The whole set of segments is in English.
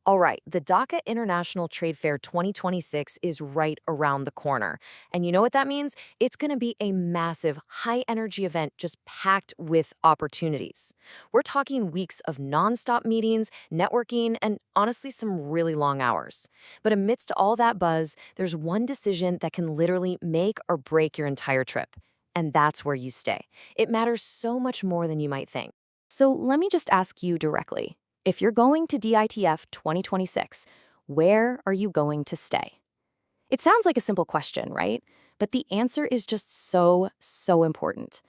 All right, the Dhaka International Trade Fair 2026 is right around the corner. And you know what that means? It's going to be a massive, high energy event just packed with opportunities. We're talking weeks of nonstop meetings, networking, and honestly, some really long hours. But amidst all that buzz, there's one decision that can literally make or break your entire trip. And that's where you stay. It matters so much more than you might think. So let me just ask you directly. If you're going to DITF 2026, where are you going to stay? It sounds like a simple question, right? But the answer is just so important.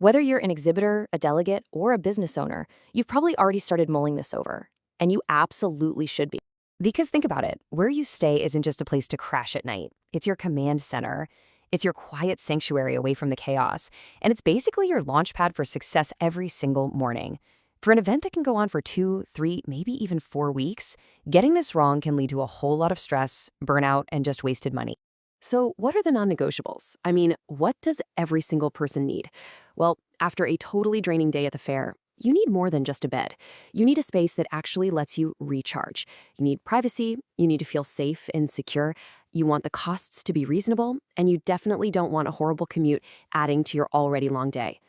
Whether you're an exhibitor, a delegate, or a business owner, you've probably already started mulling this over. And you absolutely should be. Because think about it, where you stay isn't just a place to crash at night. It's your command center. It's your quiet sanctuary away from the chaos. And it's basically your launchpad for success every single morning. For an event that can go on for 2, 3, maybe even 4 weeks, getting this wrong can lead to a whole lot of stress, burnout, and just wasted money. So what are the non-negotiables? I mean, what does every single person need? Well, after a totally draining day at the fair, you need more than just a bed. You need a space that actually lets you recharge. You need privacy, you need to feel safe and secure, you want the costs to be reasonable, and you definitely don't want a horrible commute adding to your already long day.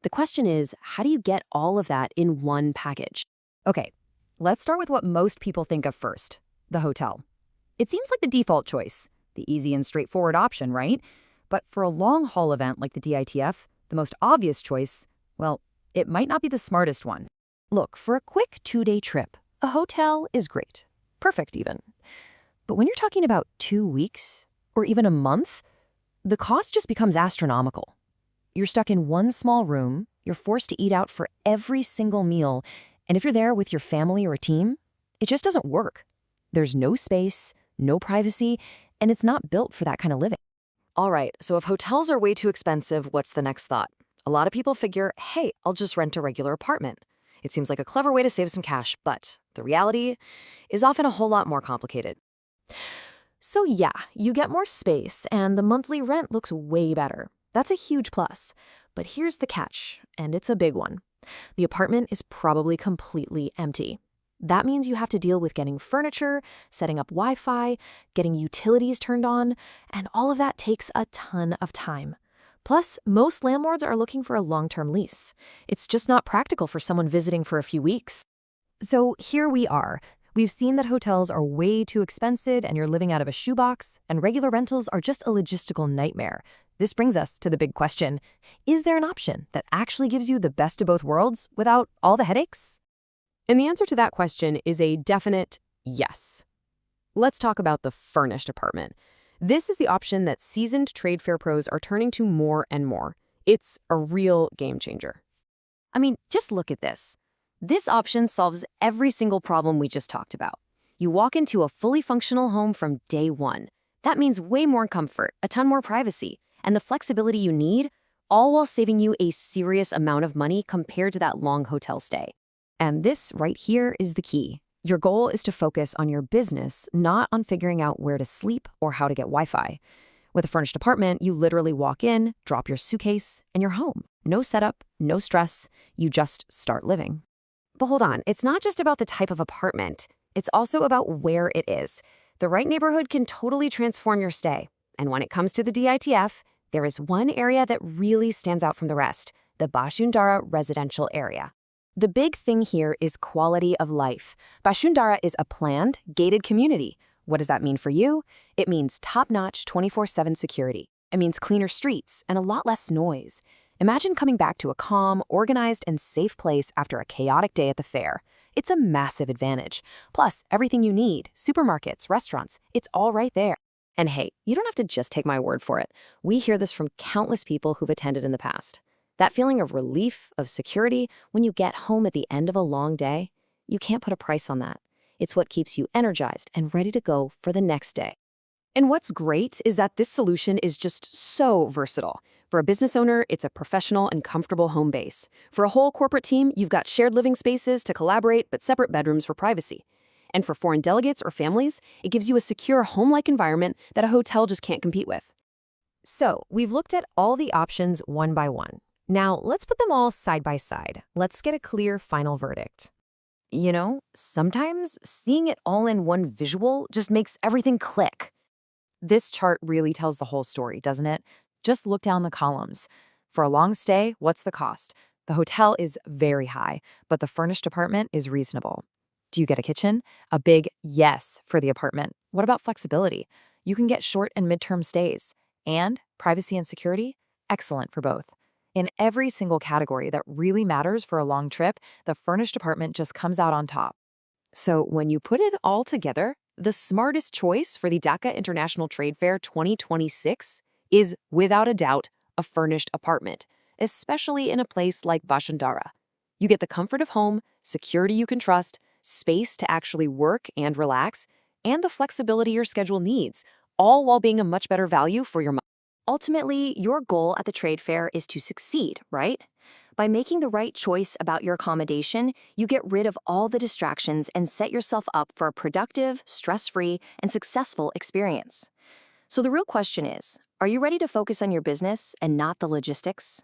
The question is, how do you get all of that in one package? Okay, let's start with what most people think of first, the hotel. It seems like the default choice, the easy and straightforward option, right? But for a long-haul event like the DITF, the most obvious choice, well, it might not be the smartest one. Look, for a quick 2-day trip, a hotel is great. Perfect, even. But when you're talking about 2 weeks, or even a month, the cost just becomes astronomical. You're stuck in one small room, you're forced to eat out for every single meal, and if you're there with your family or a team, it just doesn't work. There's no space, no privacy, and it's not built for that kind of living. All right, so if hotels are way too expensive, what's the next thought? A lot of people figure, hey, I'll just rent a regular apartment. It seems like a clever way to save some cash, but the reality is often a whole lot more complicated. So yeah, you get more space, and the monthly rent looks way better. That's a huge plus. But here's the catch, and it's a big one. The apartment is probably completely empty. That means you have to deal with getting furniture, setting up Wi-Fi, getting utilities turned on, and all of that takes a ton of time. Plus, most landlords are looking for a long-term lease. It's just not practical for someone visiting for a few weeks. So here we are. We've seen that hotels are way too expensive and you're living out of a shoebox, and regular rentals are just a logistical nightmare. This brings us to the big question. Is there an option that actually gives you the best of both worlds without all the headaches? And the answer to that question is a definite yes. Let's talk about the furnished apartment. This is the option that seasoned trade fair pros are turning to more and more. It's a real game changer. I mean, just look at this. This option solves every single problem we just talked about. You walk into a fully functional home from day one. That means way more comfort, a ton more privacy, and the flexibility you need, all while saving you a serious amount of money compared to that long hotel stay. And this right here is the key. Your goal is to focus on your business, not on figuring out where to sleep or how to get Wi-Fi. With a furnished apartment, you literally walk in, drop your suitcase, and you're home. No setup, no stress, you just start living. But hold on, it's not just about the type of apartment. It's also about where it is. The right neighborhood can totally transform your stay. And when it comes to the DITF, there is one area that really stands out from the rest, the Bashundhara residential area. The big thing here is quality of life. Bashundhara is a planned, gated community. What does that mean for you? It means top-notch 24/7 security. It means cleaner streets and a lot less noise. Imagine coming back to a calm, organized, and safe place after a chaotic day at the fair. It's a massive advantage. Plus, everything you need, supermarkets, restaurants, it's all right there. And hey, you don't have to just take my word for it. We hear this from countless people who've attended in the past. That feeling of relief, of security, when you get home at the end of a long day, you can't put a price on that. It's what keeps you energized and ready to go for the next day. And what's great is that this solution is just so versatile. For a business owner, it's a professional and comfortable home base. For a whole corporate team, you've got shared living spaces to collaborate but separate bedrooms for privacy. And for foreign delegates or families, it gives you a secure home-like environment that a hotel just can't compete with. So, we've looked at all the options one by one. Now, let's put them all side by side. Let's get a clear final verdict. Sometimes seeing it all in one visual just makes everything click. This chart really tells the whole story, doesn't it? Just look down the columns. For a long stay, what's the cost? The hotel is very high, but the furnished apartment is reasonable. Do you get a kitchen? A big yes for the apartment. What about flexibility? You can get short and midterm stays. And privacy and security? Excellent for both. In every single category that really matters for a long trip, the furnished apartment just comes out on top. So when you put it all together, the smartest choice for the Dhaka International Trade Fair 2026 is, without a doubt, a furnished apartment, especially in a place like Bashundhara. You get the comfort of home, security you can trust, space to actually work and relax, and the flexibility your schedule needs, all while being a much better value for your money. Ultimately, your goal at the trade fair is to succeed, right? By making the right choice about your accommodation, you get rid of all the distractions and set yourself up for a productive, stress-free, and successful experience. So the real question is, are you ready to focus on your business and not the logistics?